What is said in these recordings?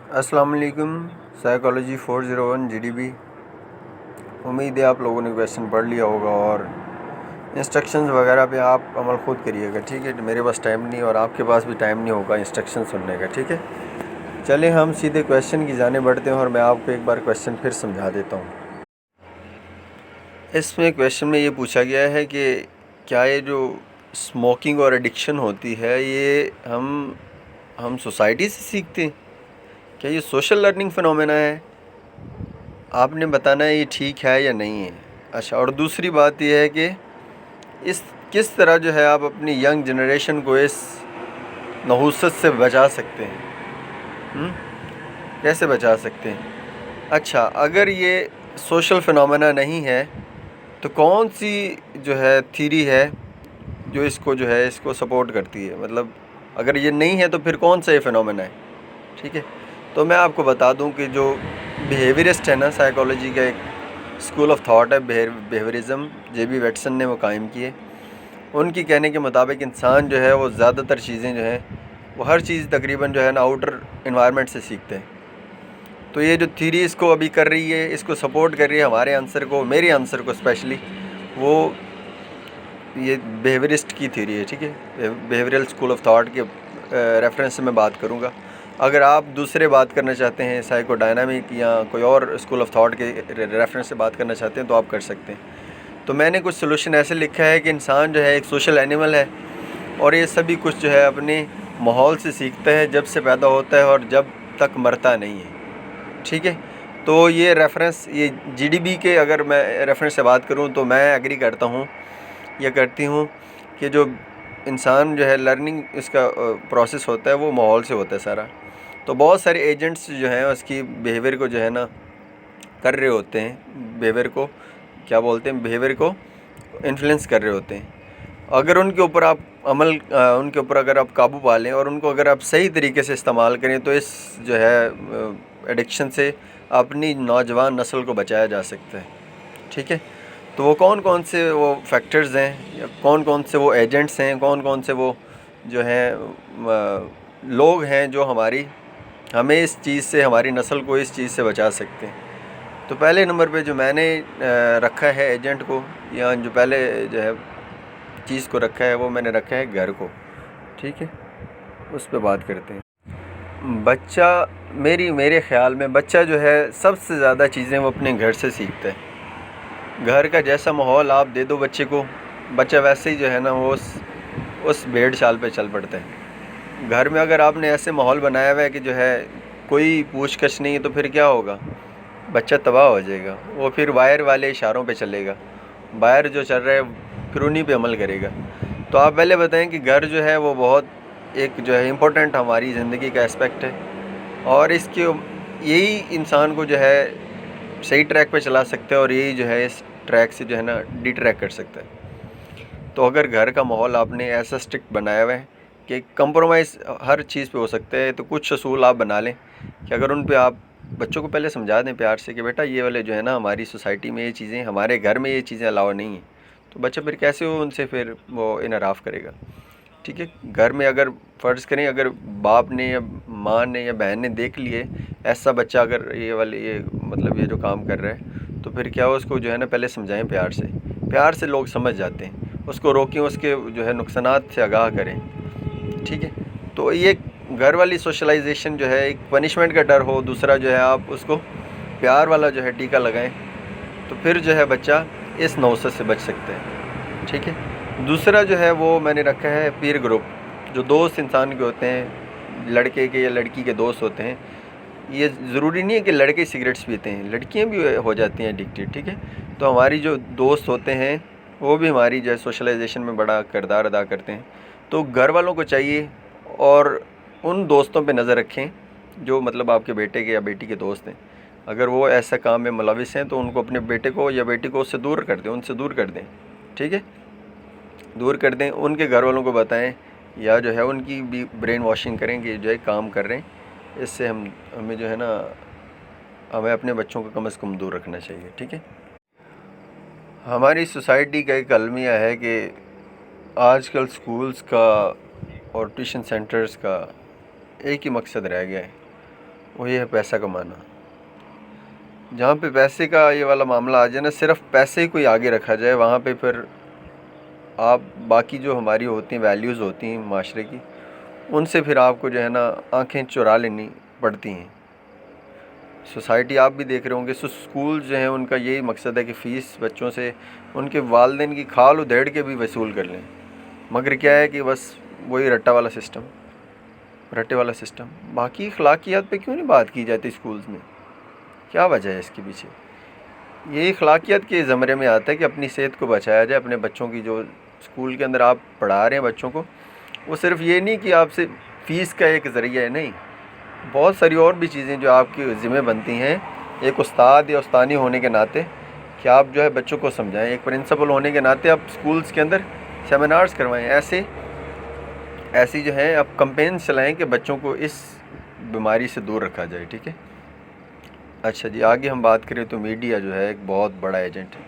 अस्सलाम वालेकुम। Psychology 401 GDB। उम्मीद है आप लोगों ने क्वेश्चन पढ़ लिया होगा और इंस्ट्रक्शंस वगैरह पे आप अमल ख़ुद करिएगा, ठीक है। मेरे पास टाइम नहीं और आपके पास भी टाइम नहीं होगा इंस्ट्रक्शन सुनने का, ठीक है। चलें हम सीधे क्वेश्चन की जाने बढ़ते हैं और मैं आपको एक बार क्वेश्चन फिर समझा देता हूँ। इसमें क्वेश्चन में ये पूछा गया है कि क्या ये जो स्मोकिंग और एडिक्शन होती है ये हम सोसाइटी से सीखते हैं, क्या ये सोशल लर्निंग फिनोमेना है? आपने बताना है ये ठीक है या नहीं है। अच्छा, और दूसरी बात यह है कि इस किस तरह जो है आप अपनी यंग जनरेशन को इस नहुसत से बचा सकते हैं, कैसे बचा सकते हैं? अच्छा, अगर ये सोशल फिनोमेना नहीं है तो कौन सी जो है थ्योरी है जो इसको सपोर्ट करती है? मतलब अगर ये नहीं है तो फिर कौन सा ये फिनोमेना है, ठीक है। तो मैं आपको बता दूं कि जो बिहेवियरिस्ट है ना, साइकोलॉजी का एक स्कूल ऑफ थॉट है बिहेवियरिज्म, J.B. वेटसन ने वो कायम किए। उनकी कहने के मुताबिक इंसान जो है वो ज़्यादातर चीज़ें जो हैं वो हर चीज़ तकरीबन जो है ना आउटर इन्वायरमेंट से सीखते हैं। तो ये जो थ्योरी इसको अभी कर रही है, इसको सपोर्ट कर रही है हमारे आंसर को, मेरे आंसर को स्पेशली, वो ये बिहेवियरिस्ट की थ्योरी है, ठीक है। बिहेवियरल स्कूल ऑफ थॉट के रेफरेंस से मैं बात करूँगा। अगर आप दूसरे बात करना चाहते हैं, साइकोडायनामिक या कोई और स्कूल ऑफ थॉट के रेफरेंस से बात करना चाहते हैं तो आप कर सकते हैं। तो मैंने कुछ सोल्यूशन ऐसे लिखा है कि इंसान जो है एक सोशल एनिमल है और ये सभी कुछ जो है अपने माहौल से सीखता है, जब से पैदा होता है और जब तक मरता नहीं है, ठीक है। तो ये रेफरेंस, ये GDB के अगर मैं रेफरेंस से बात करूँ तो मैं एग्री करता हूँ या करती हूँ कि जो इंसान जो है लर्निंग इसका प्रोसेस होता है वो माहौल से होता है सारा। तो बहुत सारे एजेंट्स जो हैं उसकी बिहेवियर को जो है ना कर रहे होते हैं, बिहेवियर को क्या बोलते हैं, बिहेवियर को इन्फ्लुएंस कर रहे होते हैं। अगर उनके ऊपर आप उनके ऊपर अगर आप काबू पा लें और उनको अगर आप सही तरीके से इस्तेमाल करें तो इस जो है एडिक्शन से अपनी नौजवान नस्ल को बचाया जा सकता है, ठीक है। तो वो कौन कौन से वो फैक्टर्स हैं या कौन कौन से वो एजेंट्स हैं, कौन कौन से वो जो हैं लोग हैं जो हमें इस चीज़ से, हमारी नस्ल को इस चीज़ से बचा सकते हैं। तो पहले नंबर पे जो मैंने रखा है एजेंट को, या जो पहले जो है चीज़ को रखा है वो मैंने रखा है घर को, ठीक है। उस पर बात करते हैं। बच्चा, मेरे ख़्याल में बच्चा जो है सबसे ज़्यादा चीज़ें वो अपने घर से सीखता है। घर का जैसा माहौल आप दे दो बच्चे को, बच्चा वैसे ही जो है ना वो उस भेड़ चाल पे चल पड़ता है। घर में अगर आपने ऐसे माहौल बनाया हुआ है कि जो है कोई पूछकछ नहीं है तो फिर क्या होगा, बच्चा तबाह हो जाएगा। वो फिर वायर वाले इशारों पे चलेगा, वायर जो चल रहा है फिर उन्हीं पे अमल करेगा। तो आप पहले बताएं कि घर जो है वो बहुत एक जो है इम्पोर्टेंट हमारी ज़िंदगी का एस्पेक्ट है और इसके यही इंसान को जो है सही ट्रैक पे चला सकता है और यही जो है इस ट्रैक से जो है ना डिट्रैक कर सकता है। तो अगर घर का माहौल आपने ऐसा स्ट्रिक्ट बनाया हुआ है कि कंप्रोमाइज़ हर चीज़ पे हो सकता है, तो कुछ असूल आप बना लें कि अगर उन पे आप बच्चों को पहले समझा दें प्यार से कि बेटा ये वाले जो है ना हमारी सोसाइटी में ये चीज़ें, हमारे घर में ये चीज़ें अलाउ नहीं हैं, तो बच्चा फिर कैसे उनसे फिर वो इनराफ़ करेगा, ठीक है। घर में अगर फ़र्ज़ करें अगर बाप ने या माँ ने या बहन ने देख लिए ऐसा बच्चा अगर ये मतलब ये जो काम कर रहा है, तो फिर क्या हो, उसको जो है ना पहले समझाएं प्यार से लोग समझ जाते हैं, उसको रोकें, उसके जो है नुकसानात से आगाह करें, ठीक है। तो ये घर वाली सोशलाइजेशन जो है, एक पनिशमेंट का डर हो, दूसरा जो है आप उसको प्यार वाला जो है टीका लगाएं, तो फिर जो है बच्चा इस नौसत से बच सकता है, ठीक है। दूसरा जो है वो मैंने रखा है पीर ग्रुप, जो दोस्त इंसान के होते हैं, लड़के के या लड़की के दोस्त होते हैं। ये ज़रूरी नहीं है कि लड़के सिगरेट्स पीते हैं, लड़कियां भी हो जाती हैं एडिक्टेड, ठीक है। तो हमारी जो दोस्त होते हैं वो भी हमारी जो है सोशलाइजेशन में बड़ा किरदार अदा करते हैं। तो घर वालों को चाहिए और उन दोस्तों पे नज़र रखें जो मतलब आपके बेटे के या बेटी के दोस्त हैं। अगर वो ऐसा काम में मुलविस हैं तो उनको, अपने बेटे को या बेटी को उससे दूर कर दें, उनसे दूर कर दें, ठीक है, दूर कर दें। उनके घर वालों को बताएं या जो है उनकी भी ब्रेन वॉशिंग करें कि जो है काम कर रहे हैं, इससे हमें जो है ना हमें अपने बच्चों को कम से कम दूर रखना चाहिए, ठीक है। हमारी सोसाइटी का एक अलमिया है कि आजकल स्कूल्स का और ट्यूशन सेंटर्स का एक ही मकसद रह गया है, وہ یہ ہے پیسہ کمانا. جہاں پہ پیسے کا یہ والا معاملہ آ جائے نا، صرف پیسے ہی کوئی آگے رکھا جائے، وہاں پہ پھر آپ باقی جو ہماری ہوتی ہیں ویلیوز ہوتی ہیں معاشرے کی، ان سے پھر آپ کو جو ہے نا آنکھیں چرا لینی پڑتی ہیں. سوسائٹی آپ بھی دیکھ رہے ہوں گے، اسکول جو ہیں ان کا یہی مقصد ہے کہ فیس بچوں سے ان کے والدین کی کھال ادھیڑ کے بھی وصول کر لیں، مگر کیا ہے کہ بس وہی رٹے والا سسٹم. باقی اخلاقیات پہ کیوں نہیں بات کی جاتی اسکولز میں؟ کیا وجہ ہے اس کے پیچھے؟ یہ اخلاقیات کے زمرے میں آتا ہے کہ اپنی صحت کو بچایا جائے. اپنے بچوں کی جو اسکول کے اندر آپ پڑھا رہے ہیں بچوں کو، وہ صرف یہ نہیں کہ آپ سے فیس کا ایک ذریعہ ہے، نہیں، بہت ساری اور بھی چیزیں جو آپ کی ذمہ بنتی ہیں ایک استاد یا استانی ہونے کے ناطے، کہ آپ جو ہے بچوں کو سمجھائیں. ایک پرنسپل ہونے کے ناطے آپ اسکولز کے اندر سیمینارز کروائیں، ایسی جو ہیں آپ کمپینز چلائیں کہ بچوں کو اس بیماری سے دور رکھا جائے. ٹھیک ہے. اچھا جی، آگے ہم بات کریں تو میڈیا جو ہے ایک بہت بڑا ایجنٹ ہے.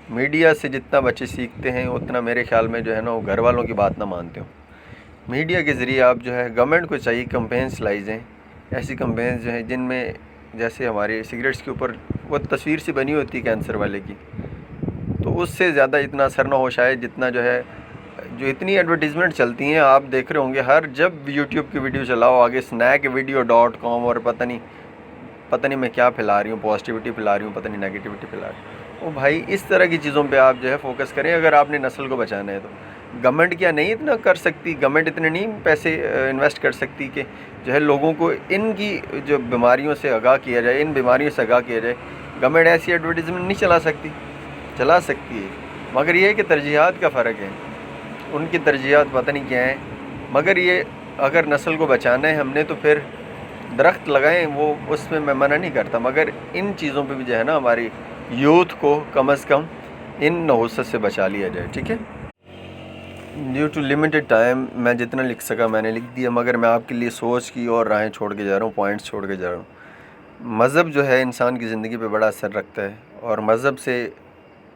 میڈیا سے جتنا بچے سیکھتے ہیں اتنا میرے خیال میں جو ہے نا وہ گھر والوں کی بات نہ مانتے ہوں. میڈیا کے ذریعے آپ جو ہے گورنمنٹ کو چاہیے کمپینس چلائی جائیں، ایسی کمپینس جو ہیں جن میں جیسے ہمارے سگریٹس کے اوپر وہ تصویر سی بنی ہوتی ہے کینسر والے کی، تو اس سے زیادہ اتنا اثر نہ ہو شاید جتنا جو ہے جو اتنی ایڈورٹیزمنٹ چلتی ہیں. آپ دیکھ رہے ہوں گے ہر جب یوٹیوب کی ویڈیو چلاؤ آگے snackvideo.com اور پتہ نہیں میں کیا پھیلا رہی ہوں، پازیٹیوٹی پھیلا رہی ہوں، پتہ نہیں نیگیٹیوٹی پھیلا رہی ہوں. بھائی اس طرح کی چیزوں پہ آپ جو ہے فوکس کریں. اگر آپ نے نسل کو بچانا ہے تو گورنمنٹ کیا نہیں اتنا کر سکتی؟ گورنمنٹ اتنے نہیں پیسے انویسٹ کر سکتی کہ جو ہے لوگوں کو ان کی جو بیماریوں سے آگاہ کیا جائے، ان بیماریوں سے آگاہ کیا جائے. گورنمنٹ ایسی ایڈورٹیزمنٹ نہیں چلا سکتی ہے، مگر یہ ہے کہ ترجیحات کا فرق ہے. ان کی ترجیحات پتہ نہیں کیا ہیں، مگر یہ اگر نسل کو بچانا ہے ہم نے تو پھر درخت لگائیں، وہ اس میں منع نہیں کرتا، مگر ان چیزوں پہ بھی جو ہے نا ہماری یوتھ کو کم از کم ان نحوست سے بچا لیا جائے. ٹھیک ہے. ڈیو ٹو لمیٹڈ ٹائم میں جتنا لکھ سکا میں نے لکھ دیا، مگر میں آپ کے لیے سوچ کی اور راہیں چھوڑ کے جا رہا ہوں، پوائنٹس چھوڑ کے جا رہا ہوں. مذہب جو ہے انسان کی زندگی پہ بڑا اثر رکھتا ہے، اور مذہب سے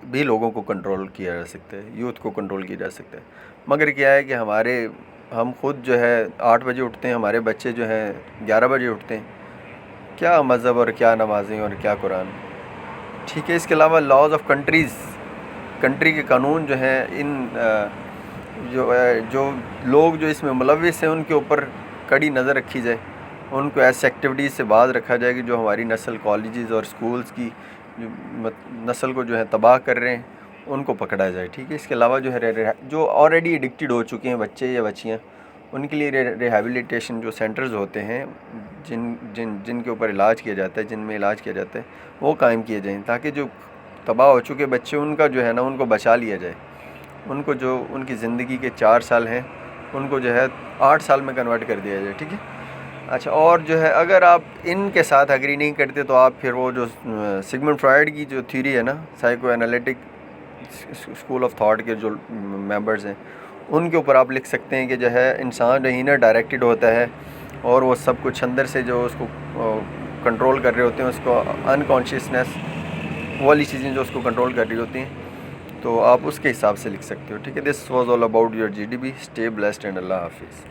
بھی لوگوں کو کنٹرول کیا جا سکتا ہے، یوتھ کو کنٹرول کیا جا سکتا ہے. مگر کیا ہے کہ ہم خود جو ہے 8 بجے اٹھتے ہیں، ہمارے بچے جو ہیں 11 بجے اٹھتے ہیں. کیا مذہب اور کیا نمازیں اور کیا قرآن. ٹھیک ہے. اس کے علاوہ لاز آف کنٹری کے قانون جو ہیں، ان جو لوگ جو اس میں ملوث ہیں ان کے اوپر کڑی نظر رکھی جائے، ان کو ایسی ایکٹیویٹیز سے باز رکھا جائے کہ جو ہماری نسل کالجز اور سکولز کی نسل کو جو ہے تباہ کر رہے ہیں ان کو پکڑا جائے. ٹھیک ہے. اس کے علاوہ جو ہے جو آلریڈی ایڈکٹیڈ ہو چکے ہیں بچے یا بچیاں، ان کے لیے ریہیبلیٹیشن جو سینٹرز ہوتے ہیں جن کے اوپر علاج کیا جاتا ہے، جن میں علاج کیا جاتا ہے، وہ قائم کیے جائیں تاکہ جو تباہ ہو چکے بچے ان کا جو ہے نا ان کو بچا لیا جائے. ان کو جو ان کی زندگی کے 4 سال ہیں ان کو جو ہے 8 سال میں کنورٹ کر دیا جائے. ٹھیک ہے. اچھا، اور جو ہے اگر آپ ان کے ساتھ اگری نہیں کرتے تو آپ پھر وہ جو سگمنڈ فرائڈ کی جو تھیوری ہے نا، psycho analytic school of thought کے جو ممبرز ہیں، ان کے اوپر آپ لکھ سکتے ہیں کہ جو ہے انسان جو انر ڈائریکٹڈ ہوتا ہے اور وہ سب کچھ اندر سے جو اس کو کنٹرول کر رہے ہوتے ہیں، اس کو انکانشیسنیس والی چیزیں جو اس کو کنٹرول کر رہی ہوتی ہیں، تو آپ اس کے حساب سے لکھ سکتے ہو. ٹھیک ہے. This was all about your GDB. Stay blessed and Allah حافظ.